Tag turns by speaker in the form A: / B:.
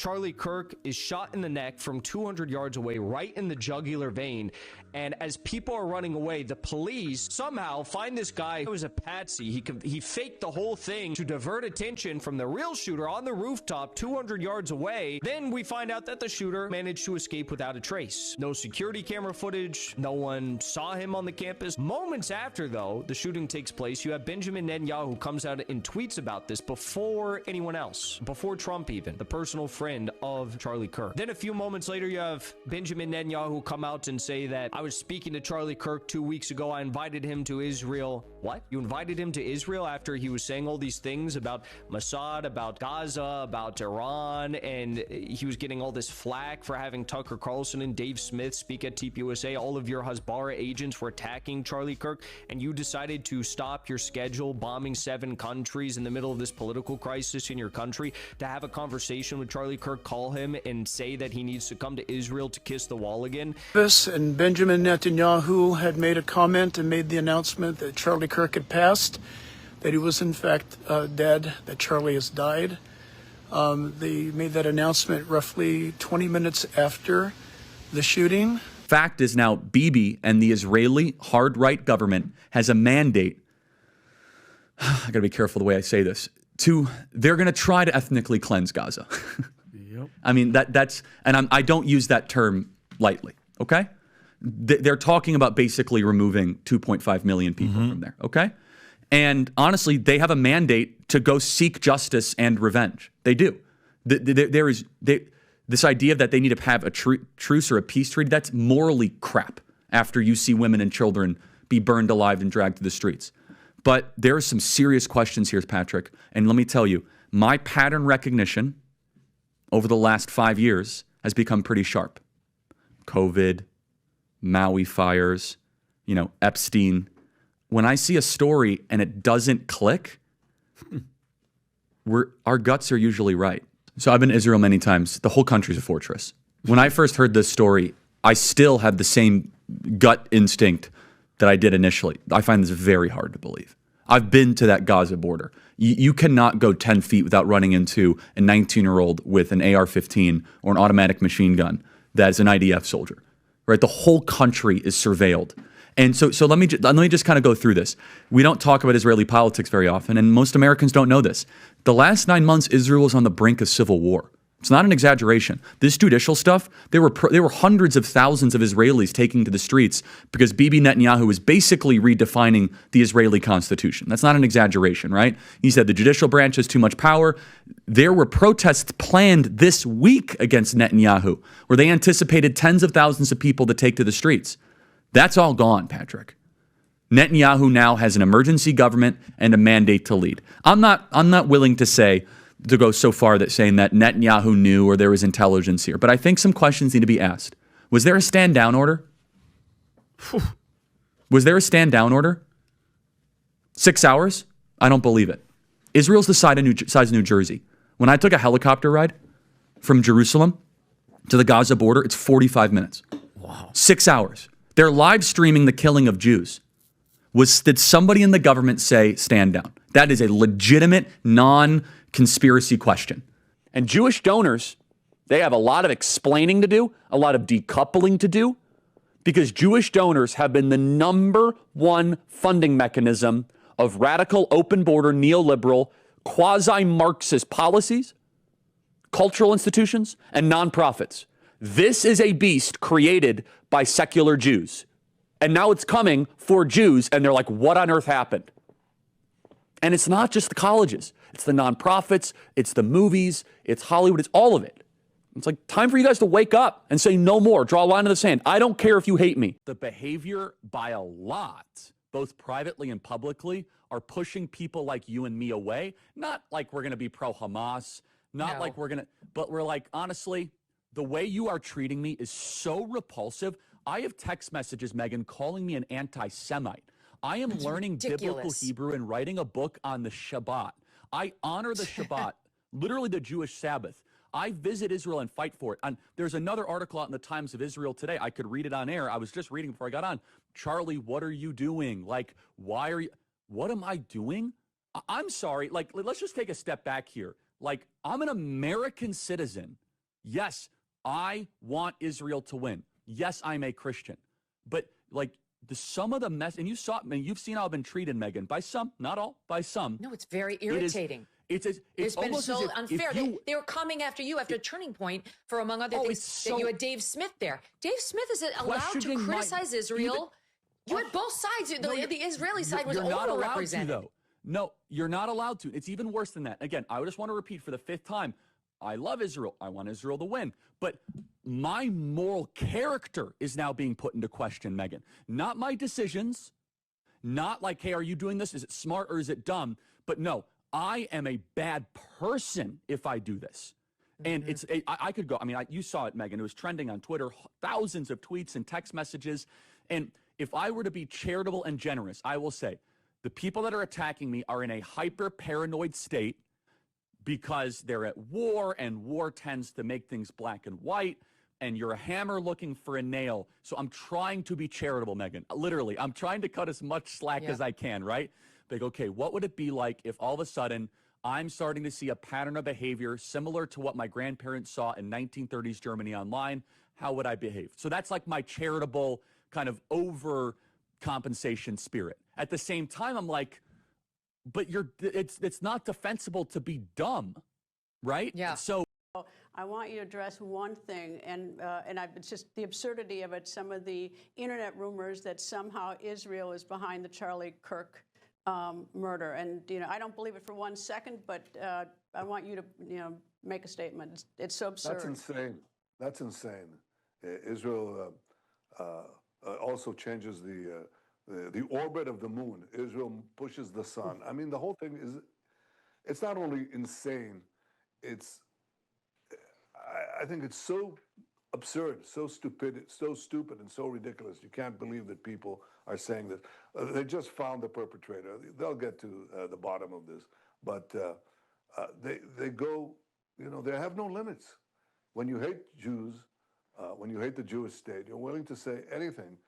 A: Charlie Kirk is shot in the neck from 200 yards away, right in the jugular vein. And as people are running away, the police somehow find this guy who was a patsy. He faked the whole thing to divert attention from the real shooter on the rooftop 200 yards away. Then we find out that the shooter managed to escape without a trace. No security camera footage. No one saw him on the campus. Moments after, though, the shooting takes place, you have Benjamin Netanyahu who comes out and tweets about this before anyone else, before Trump even, the personal friend of Charlie Kirk. Then a few moments later, you have Benjamin Netanyahu come out and say that I was speaking to Charlie Kirk 2 weeks ago. I invited him to Israel. What? You invited him to Israel after he was saying all these things about Mossad, about Gaza, about Iran, and he was getting all this flack for having Tucker Carlson and Dave Smith speak at TPUSA. All of your Hasbara agents were attacking Charlie Kirk, and you decided to stop your schedule, bombing 7 countries in the middle of this political crisis in your country, to have a conversation with Charlie Kirk, call him and say that he needs to come to Israel to kiss the wall again.
B: And Benjamin Netanyahu had made a comment and made the announcement that Charlie Kirk had passed, that he was in fact dead, that Charlie has died. They made that announcement roughly 20 minutes after the shooting.
C: Fact is now Bibi and the Israeli hard-right government has a mandate. I gotta be careful the way I say this. They're gonna try to ethnically cleanse Gaza. Yep. I mean, I don't use that term lightly, okay? They're talking about basically removing 2.5 million people from there, okay? And honestly, they have a mandate to go seek justice and revenge. They do. This idea that they need to have a truce or a peace treaty, that's morally crap after you see women and children be burned alive and dragged to the streets. But there are some serious questions here, Patrick. And let me tell you, my pattern recognition over the last 5 years has become pretty sharp. COVID, Maui fires, Epstein. When I see a story and it doesn't click, our guts are usually right. So I've been to Israel many times. The whole country's a fortress. When I first heard this story, I still have the same gut instinct that I did initially. I find this very hard to believe. I've been to that Gaza border. You cannot go 10 feet without running into a 19-year-old with an AR-15 or an automatic machine gun that is an IDF soldier. Right? The whole country is surveilled. And so let me just kind of go through this. We don't talk about Israeli politics very often, and most Americans don't know this. The last 9 months, Israel was on the brink of civil war. It's not an exaggeration. This judicial stuff, there were hundreds of thousands of Israelis taking to the streets because Bibi Netanyahu was basically redefining the Israeli constitution. That's not an exaggeration, right? He said the judicial branch has too much power. There were protests planned this week against Netanyahu, where they anticipated tens of thousands of people to take to the streets. That's all gone, Patrick. Netanyahu now has an emergency government and a mandate to lead. I'm not willing to go so far that saying that Netanyahu knew or there was intelligence here, but I think some questions need to be asked. Was there a stand down order? Was there a stand down order? 6 hours? I don't believe it. Israel's the size of New Jersey. When I took a helicopter ride from Jerusalem to the Gaza border, it's 45 minutes. Wow. 6 hours. They're live streaming the killing of Jews. Did somebody in the government say stand down? That is a legitimate, non-conspiracy question. And Jewish donors, they have a lot of explaining to do, a lot of decoupling to do, because Jewish donors have been the #1 funding mechanism of radical, open border, neoliberal, quasi-Marxist policies, cultural institutions, and nonprofits. This is a beast created by secular Jews. And now it's coming for Jews, and they're like, what on earth happened? And it's not just the colleges. It's the nonprofits, it's the movies, it's Hollywood, it's all of it. It's like time for you guys to wake up and say no more, draw a line in the sand. I don't care if you hate me. The behavior by a lot, both privately and publicly, are pushing people like you and me away. Not like we're going to be pro-Hamas, not like we're going to, but we're like, honestly, the way you are treating me is so repulsive. I have text messages, Megan, calling me an anti-Semite. I am learning biblical Hebrew and writing a book on the Shabbat. I honor the Shabbat, literally the Jewish Sabbath. I visit Israel and fight for it. And there's another article out in the Times of Israel today. I could read it on air. I was just reading before I got on. Charlie, what are you doing? Like, why are you, what am I doing? I'm sorry. Like, let's just take a step back here. Like, I'm an American citizen Yes, I want Israel to win. Yes, I'm a Christian. But like some of the mess, and you've seen how I've been treated, Megan, by some, not all, by some.
D: No, it's very irritating.
C: It's
D: been
C: almost
D: so
C: as if
D: unfair. They were coming after you after Turning Point for, among other things, that you had Dave Smith there. Dave Smith is allowed to criticize Israel. You had both sides. The Israeli side was overrepresented.
C: Though. No, you're not allowed to. It's even worse than that. Again, I just want to repeat for the 5th time. I love Israel. I want Israel to win. But my moral character is now being put into question, Megan. Not my decisions. Not like, hey, are you doing this? Is it smart or is it dumb? But no, I am a bad person if I do this. And I could go, I mean, you saw it, Megan. It was trending on Twitter, thousands of tweets and text messages. And if I were to be charitable and generous, I will say the people that are attacking me are in a hyper-paranoid state because they're at war, and war tends to make things black and white, and you're a hammer looking for a nail. So I'm trying to be charitable, Megan. Literally, I'm trying to cut as much slack as I can, right? Like, okay, what would it be like if all of a sudden I'm starting to see a pattern of behavior similar to what my grandparents saw in 1930s Germany online? How would I behave? So that's like my charitable kind of overcompensation spirit. At the same time, I'm like, but it's not defensible to be dumb, right?
D: Yeah.
C: So
E: I want you to address one thing, and it's just the absurdity of it. Some of the internet rumors that somehow Israel is behind the Charlie Kirk murder, and I don't believe it for 1 second, but I want you to make a statement. It's so absurd.
F: That's insane. That's insane. Israel also changes the orbit of the moon. Israel pushes the sun. I mean, the whole thing it's not only insane, I think it's so absurd, so stupid, and so ridiculous. You can't believe that people are saying this. They just found the perpetrator. They'll get to the bottom of this. But they go, they have no limits. When you hate Jews, when you hate the Jewish state, you're willing to say anything